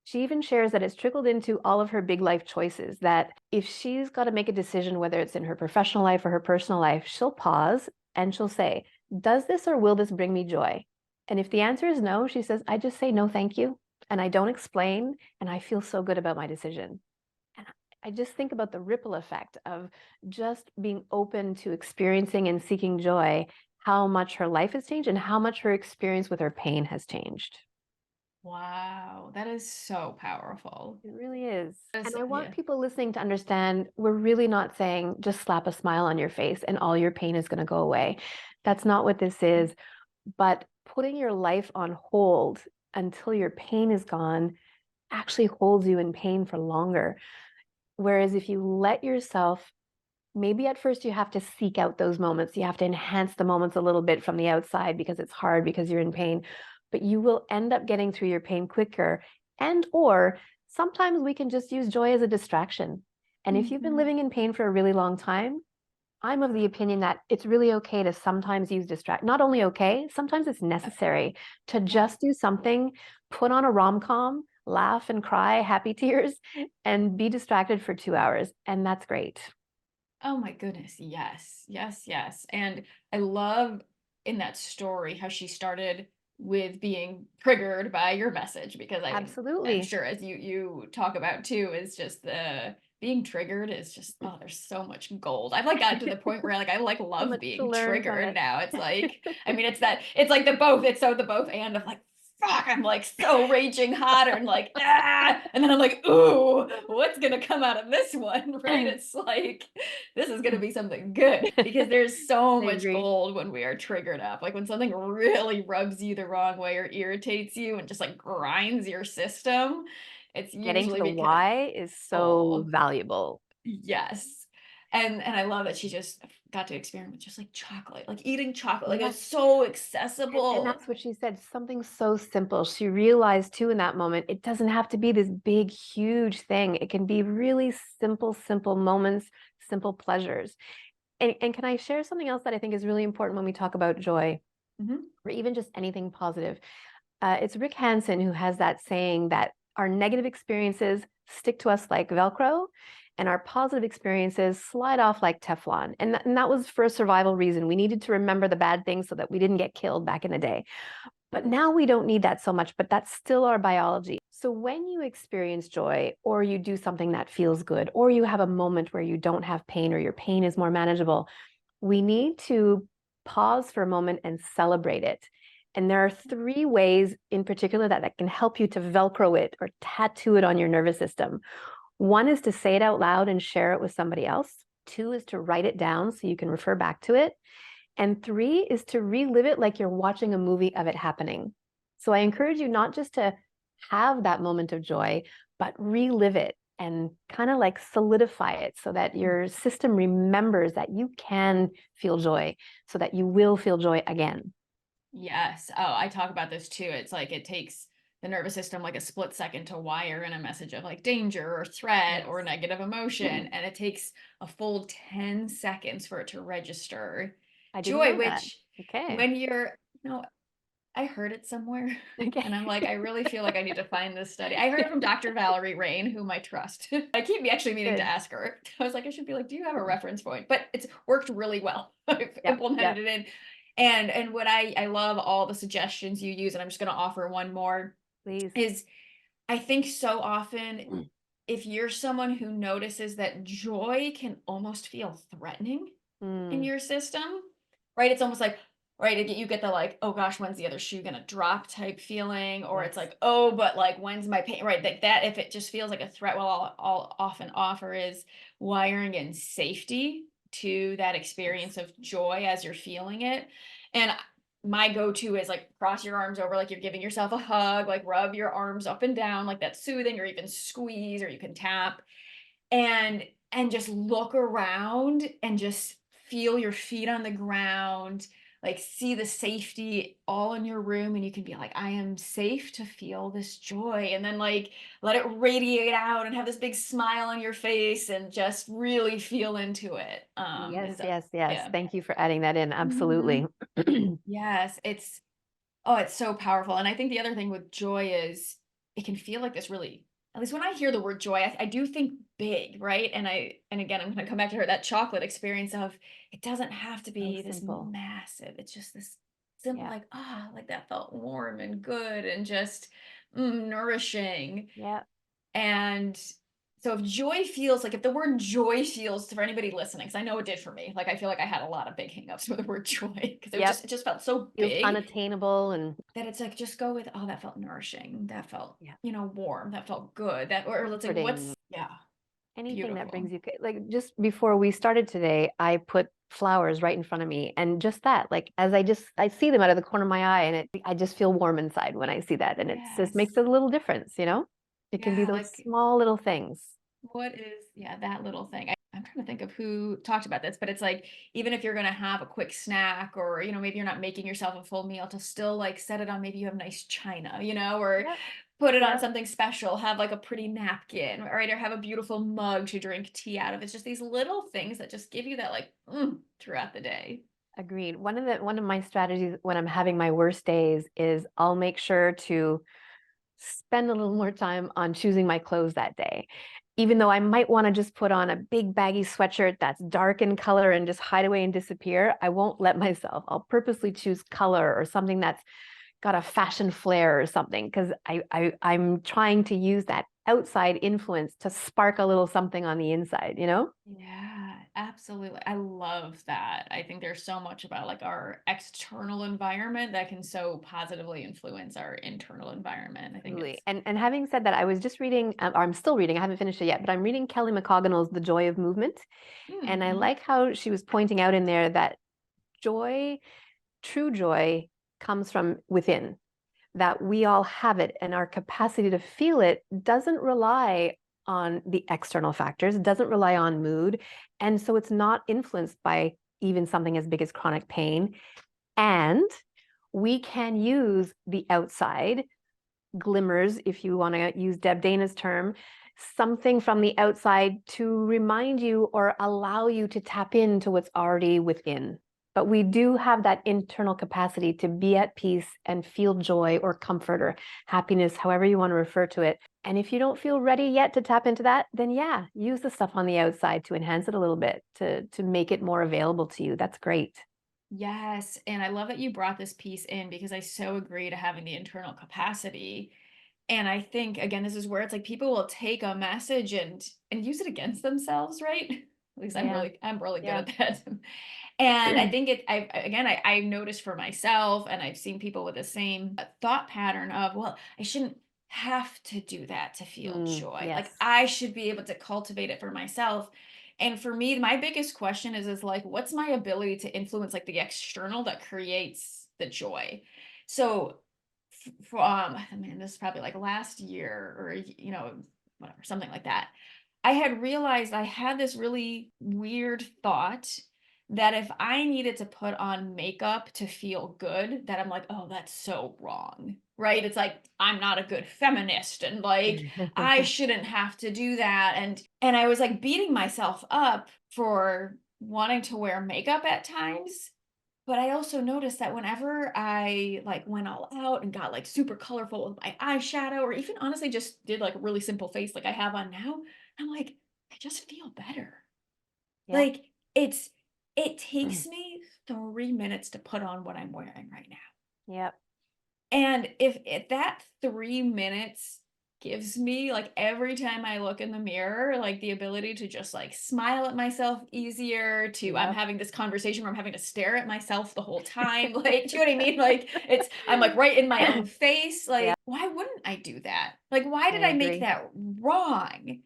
she even shares that it's trickled into all of her big life choices, that if she's got to make a decision, whether it's in her professional life or her personal life, she'll pause and she'll say, does this or will this bring me joy? And if the answer is no, she says, I just say no, thank you. And I don't explain. And I feel so good about my decision. And I just think about the ripple effect of just being open to experiencing and seeking joy, how much her life has changed and how much her experience with her pain has changed. Wow, that is so powerful. It really is. And I want Yeah. people listening to understand we're really not saying just slap a smile on your face and all your pain is going to go away. That's not what this is. But putting your life on hold until your pain is gone actually holds you in pain for longer. Whereas if you let yourself, maybe at first you have to seek out those moments. You have to enhance the moments a little bit from the outside because it's hard, because you're in pain, but you will end up getting through your pain quicker. And or sometimes we can just use joy as a distraction. And if you've been living in pain for a really long time, I'm of the opinion that it's really okay to sometimes use not only okay, sometimes it's necessary to just do something, put on a rom-com, laugh and cry, happy tears, and be distracted for 2 hours. And that's great. Oh my goodness, yes, yes, yes. And I love in that story how she started with being triggered by your message, because I'm Absolutely. sure, as you talk about too, is just the being triggered is just, oh, there's so much gold. I've like gotten to the point where I So love much to being learn from triggered it. now. It's like, I mean, it's like the both and of like, fuck, I'm like so raging hotter and like, and then I'm like, ooh, what's gonna come out of this one? Right? It's like, this is gonna be something good, because there's so I much agree. gold when we are triggered up. Like when something really rubs you the wrong way or irritates you and just like grinds your system, it's Getting to usually the because, why is so oh, valuable. yes. And I love that she just got to experiment with just like chocolate, like eating chocolate. Like Yes. it's so And accessible. that's what she said, something so simple. She realized too in that moment, it doesn't have to be this big, huge thing. It can be really simple, simple moments, simple pleasures. And can I share something else that I think is really important when we talk about joy, Mhm. or even just anything positive? It's Rick Hansen who has that saying that our negative experiences stick to us like Velcro, and our positive experiences slide off like Teflon. And that was for a survival reason. We needed to remember the bad things so that we didn't get killed back in the day. But now we don't need that so much, but that's still our biology. So when you experience joy, or you do something that feels good, or you have a moment where you don't have pain or your pain is more manageable, we need to pause for a moment and celebrate it. And there are 3 ways in particular that can help you to Velcro it or tattoo it on your nervous system. One is to say it out loud and share it with somebody else. Two is to write it down so you can refer back to it. And three is to relive it like you're watching a movie of it happening. So I encourage you not just to have that moment of joy, but relive it and kind of like solidify it so that your system remembers that you can feel joy, so that you will feel joy again. Yes. Oh, I talk about this too. It's like it takes the nervous system like a split second to wire in a message of like danger or threat or Yes. negative emotion. And it takes a full 10 seconds for it to register I didn't joy, know that. which Okay. when you're, I heard it somewhere and I'm Okay. like, I really feel like I need to find this study. I heard it from Dr. Valerie Rain, whom I trust. I keep actually meaning to Good. ask her. I was like, I should be like, do you have a reference point? But it's worked really well. I've Yep. implemented Yep. it in. And what I love all the suggestions you use, and I'm just gonna offer one more, Please. is I think so often if you're someone who notices that joy can almost feel threatening in Mm, your system, right? It's almost like, right, you get the like, oh gosh, when's the other shoe gonna drop type feeling, or it's yes. like, oh, but like, when's my pain, right? Like that, if it just feels like a threat, well, I'll often offer is wiring in safety to that Yes. experience of joy as you're feeling it. And my go-to is like cross your arms over like you're giving yourself a hug, like rub your arms up and down like that's soothing, or even squeeze, or you can tap and just look around and just feel your feet on the ground, like see the safety all in your room, and you can be like, I am safe to feel this joy, and then like let it radiate out and have this big smile on your face and just really feel into it. Yes, Is that, yes, yes. yeah. Thank you for adding that in. Mhm. Absolutely. Yes, it's so powerful. And I think the other thing with joy is it can feel like this really, at least when I hear the word joy, I do think big, right? And again, I'm gonna come back to her, that chocolate experience of it doesn't have to So be this simple. massive. It's just this simple, Yeah. like, ah, like that felt warm and good and just nourishing. Yeah. And so if joy feels like, if the word joy feels for anybody listening, because I know it did for me, like I feel like I had a lot of big hangups with the word joy because Yep. it just felt so Feels big unattainable and that it's like, just go with, oh, that felt nourishing. That felt, yeah, warm. That felt good. That, or let's say, comforting. what's, yeah, Anything that beautiful. brings you like just before we started today, I put flowers right in front of me and just that, like as I see them out of the corner of my eye and I just feel warm inside when I see that and it just makes Yes. a little difference, you know? It can be Yeah. those Like, small little things. what is, yeah, that little thing. I'm trying to think of who talked about this, but it's like, even if you're going to have a quick snack or, maybe you're not making yourself a full meal, to still like set it on, maybe you have nice china, or Yep. put it on Yep. something special, have like a pretty napkin, right? Or have a beautiful mug to drink tea out of. It's just these little things that just give you that like, throughout the day. Agreed. One of my strategies when I'm having my worst days is I'll make sure to spend a little more time on choosing my clothes that day. Even though I might want to just put on a big baggy sweatshirt that's dark in color and just hide away and disappear, I won't let myself. I'll purposely choose color or something that's got a fashion flair or something because I'm trying to use that outside influence to spark a little something on the inside, you know? Yeah, absolutely. I love that. I think there's so much about like our external environment that can so positively influence our internal environment. I think Absolutely. it's, And having said that, I was just reading, or I'm still reading, I haven't finished it yet, but I'm reading Kelly McCogganell's The Joy of Movement. And I mhm. like how she was pointing out in there that joy, true joy, comes from within, that we all have it, and our capacity to feel it doesn't rely on the external factors, it doesn't rely on mood. And so it's not influenced by even something as big as chronic pain. And we can use the outside glimmers, if you want to use Deb Dana's term, something from the outside to remind you or allow you to tap into what's already within. But we do have that internal capacity to be at peace and feel joy or comfort or happiness, however you want to refer to it. And if you don't feel ready yet to tap into that, then yeah, use the stuff on the outside to enhance it a little bit, to make it more available to you. That's great. Yes. And I love that you brought this piece in because I so agree to having the internal capacity. And I think again, this is where it's like people will take a message and use it against themselves, right? At least Yeah. I'm really good Yeah. at that. And I think I noticed for myself, and I've seen people with the same thought pattern of, well, I shouldn't have to do that to feel joy. Yes. Like I should be able to cultivate it for myself. And for me, my biggest question is like, what's my ability to influence like the external that creates the joy? So from, I mean, this is probably like last year or, whatever, something like that. I had realized I had this really weird thought that if I needed to put on makeup to feel good, that I'm like, oh, that's so wrong. Right? It's like I'm not a good feminist and like I shouldn't have to do that. And I was like beating myself up for wanting to wear makeup at times. But I also noticed that whenever I like went all out and got like super colorful with my eyeshadow, or even honestly just did like a really simple face like I have on now, I'm like, I just feel better. Yep. Like it takes me 3 minutes to put on what I'm wearing right now. Yep. And if that 3 minutes gives me like every time I look in the mirror, like the ability to just like smile at myself easier, to I'm Yep. having this conversation where I'm having to stare at myself the whole time. Like, do you know what I mean? Like I'm like right in my own face. Like, Yeah, why wouldn't I do that? Like, why I did I make agree. that wrong?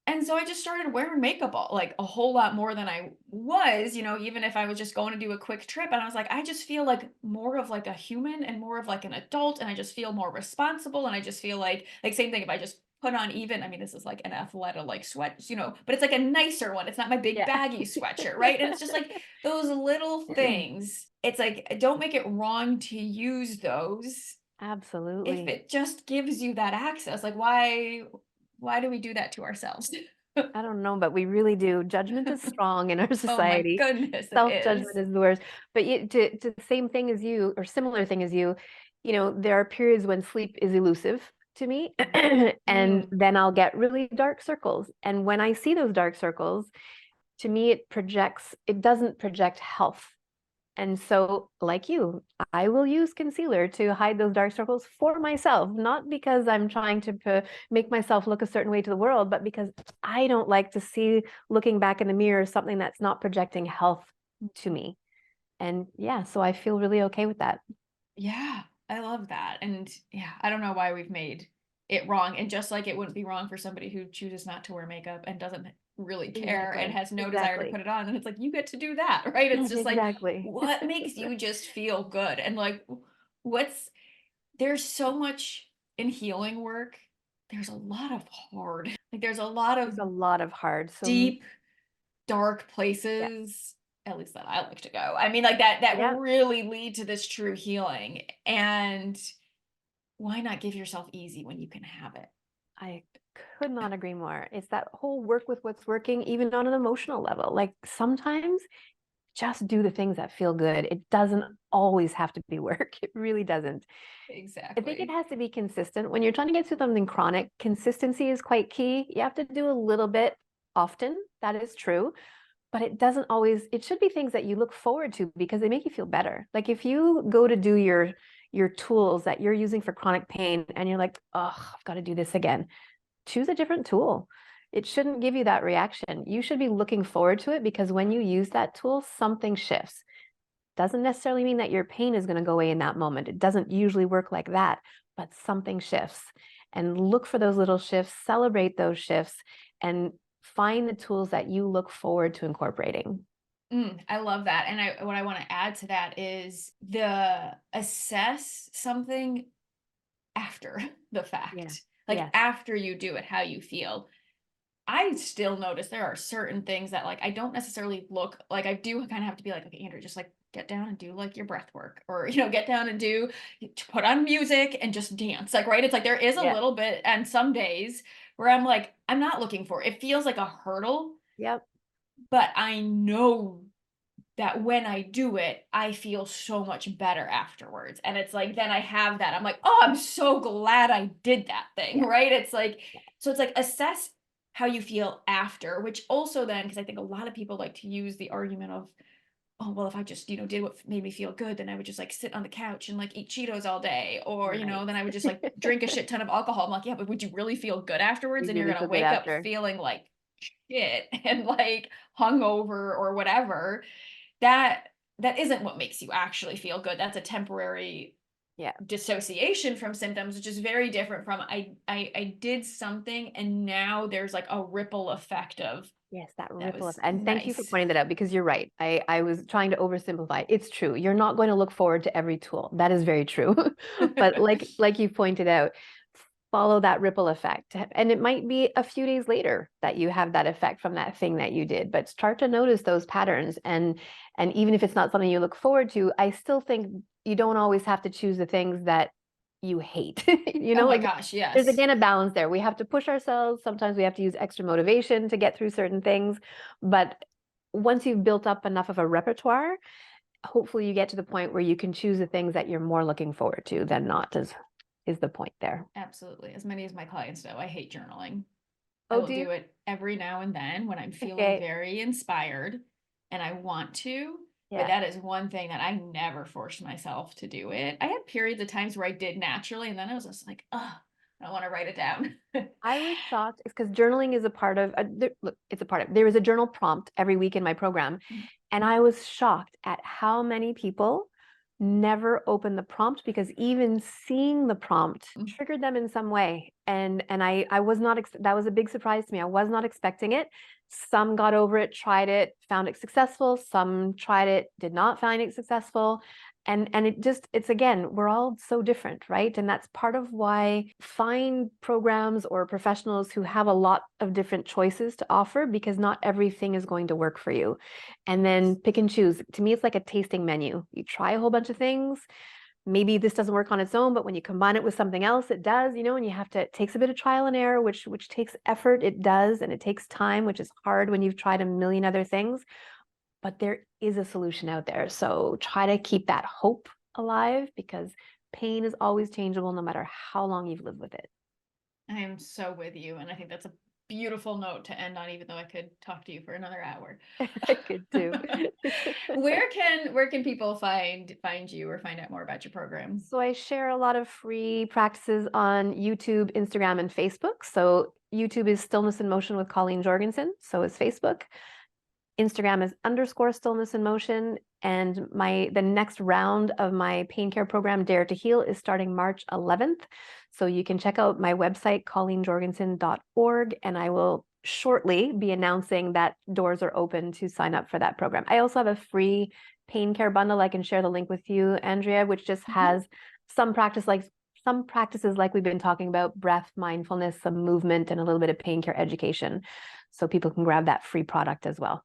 And so I just started wearing makeup like a whole lot more than I was, even if I was just going to do a quick trip. And I was like, I just feel like more of like a human and more of like an adult. And I just feel more responsible. And I just feel like same thing if I just put on even, I mean, this is like an Athleta like sweat, but it's like a nicer one. It's not my big Yeah. baggy sweatshirt, right? And it's just like those little things. It's like, don't make it wrong to use those if Absolutely. it just gives you that access. Like why do we do that to ourselves? I don't know, but we really do. Judgment is strong in our Oh my society. goodness, it Self-judgment is. is the worst. But to the same thing as you, or similar thing as you, there are periods when sleep is elusive to me, and Mm, then I'll get really dark circles. And when I see those dark circles, to me, it doesn't project health. And so, like you, I will use concealer to hide those dark circles for myself, not because I'm trying to make myself look a certain way to the world, but because I don't like to see looking back in the mirror something that's not projecting health to me. And yeah, so I feel really okay with that. yeah, I love that. And yeah, I don't know why we've made it wrong. And just like it wouldn't be wrong for somebody who chooses not to wear makeup and doesn't really care and Exactly. has no desire to Exactly. put it on, and it's like you get to do that, right? It's just like Exactly. what makes you just feel good? And like what's there's so much in healing work. There's a lot of hard. Like there's a lot of There's a lot of hard. So deep dark yeah, places, at least that I like to go. I mean, like that yeah, really lead to this true healing. And why not give yourself easy when you can have it? I could not agree more. It's that whole work with what's working, even on an emotional level. Like sometimes just do the things that feel good. It doesn't always have to be work. It really doesn't. I think it Exactly. has to be consistent. When you're trying to get through something chronic, consistency is quite key. You have to do a little bit often. That is true. But it doesn't always, it should be things that you look forward to because they make you feel better. Like if you go to do your tools that you're using for chronic pain and you're like, oh, I've got to do this again, choose a different tool. It shouldn't give you that reaction. You should be looking forward to it because when you use that tool, something shifts. Doesn't necessarily mean that your pain is going to go away in that moment. It doesn't usually work like that, but something shifts. And look for those little shifts, celebrate those shifts, and find the tools that you look forward to incorporating. I love that. And what I want to add to that is the assess something after the Yeah. fact. Like Yes. after you do it, how you feel. I still notice there are certain things that like I don't necessarily look like I do kind of have to be like, okay, Andrew, just like get down and do like your breath work or get down and put on music and just dance. Like, right. It's like there is a Yeah. little bit and some days where I'm like, I'm not looking for it. It feels like a hurdle, Yep. but I know that when I do it, I feel so much better afterwards. And it's like, then I have that. I'm like, oh, I'm so glad I did that thing, Yeah. right? It's like, so it's like assess how you feel after, which also then, because I think a lot of people like to use the argument of, oh, well, if I just, did what made me feel good, then I would just like sit on the couch and like eat Cheetos all day. Or, Right. then I would just like drink a shit ton of alcohol. I'm like, yeah, but would you really feel good afterwards? You And you're really going feel to good wake up after. feeling like shit and like hungover or whatever that isn't what makes you actually feel good. That's a temporary dissociation from symptoms, which is very different from I did something and now there's like a ripple effect of Yes, that that ripple was effect. And thank you for nice. pointing that out, because you're right. I was trying to oversimplify. It's true. You're not going to look forward to every tool. That is very true. But like you pointed out, follow that ripple effect. And it might be a few days later that you have that effect from that thing that you did, but start to notice those patterns. And even if it's not something you look forward to, I still think you don't always have to choose the things that you hate. You know, Oh my like gosh, there's yes. again a balance there. We have to push ourselves. Sometimes we have to use extra motivation to get through certain things. But once you've built up enough of a repertoire, hopefully you get to the point where you can choose the things that you're more looking forward to than not, is the point there. Absolutely. As many as my clients know, I hate journaling. I Oh, will do you? do it every now and then when I'm feeling Okay. very inspired and I want to. But Yeah. that is one thing that I never forced myself to do it. I had periods of times where I did naturally, and then I was just like, oh, I want to write it down. I was shocked because journaling is a part of, look, it's a part of, there is a journal prompt every week in my program. And I was shocked at how many people never open the prompt, because even seeing the prompt triggered them in some way. And I was not, that was a big surprise to me. I was not expecting it. Some got over it, tried it, found it successful. Some tried it, did not find it successful. And it's again, we're all so different, right? And that's part of why find programs or professionals who have a lot of different choices to offer, because not everything is going to work for you. And then pick and choose. To me, it's like a tasting menu. You try a whole bunch of things. Maybe this doesn't work on its own, but when you combine it with something else, it does, you know, and you have to, it takes a bit of trial and error, which takes effort. It does. And it takes time, which is hard when you've tried a million other things. But there is a solution out there. So try to keep that hope alive, because pain is always changeable no matter how long you've lived with it. I am so with you. And I think that's a beautiful note to end on, even though I could talk to you for another hour. I could too. Where can people find you or find out more about your program? So I share a lot of free practices on YouTube, Instagram, and Facebook. So YouTube is Stillness in Motion with Colleen Jorgensen. So is Facebook. Instagram is _stillness in motion. And the next round of my pain care program, Dare to Heal, is starting March 11th. So you can check out my website, colleenjorgensen.org, and I will shortly be announcing that doors are open to sign up for that program. I also have a free pain care bundle. I can share the link with you, Andrea, which just has some practices like we've been talking about: breath, mindfulness, some movement, and a little bit of pain care education. So people can grab that free product as well.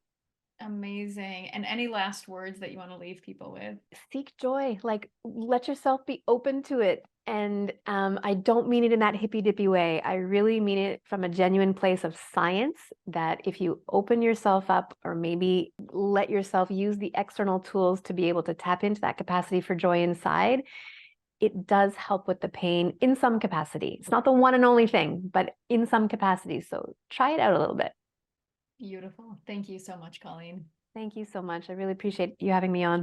Amazing. And any last words that you want to leave people with? Seek joy, like let yourself be open to it. And I don't mean it in that hippy dippy way. I really mean it from a genuine place of science, that if you open yourself up, or maybe let yourself use the external tools to be able to tap into that capacity for joy inside, it does help with the pain in some capacity. It's not the one and only thing, but in some capacity. So try it out a little bit. Beautiful. Thank you so much, Colleen. Thank you so much. I really appreciate you having me on.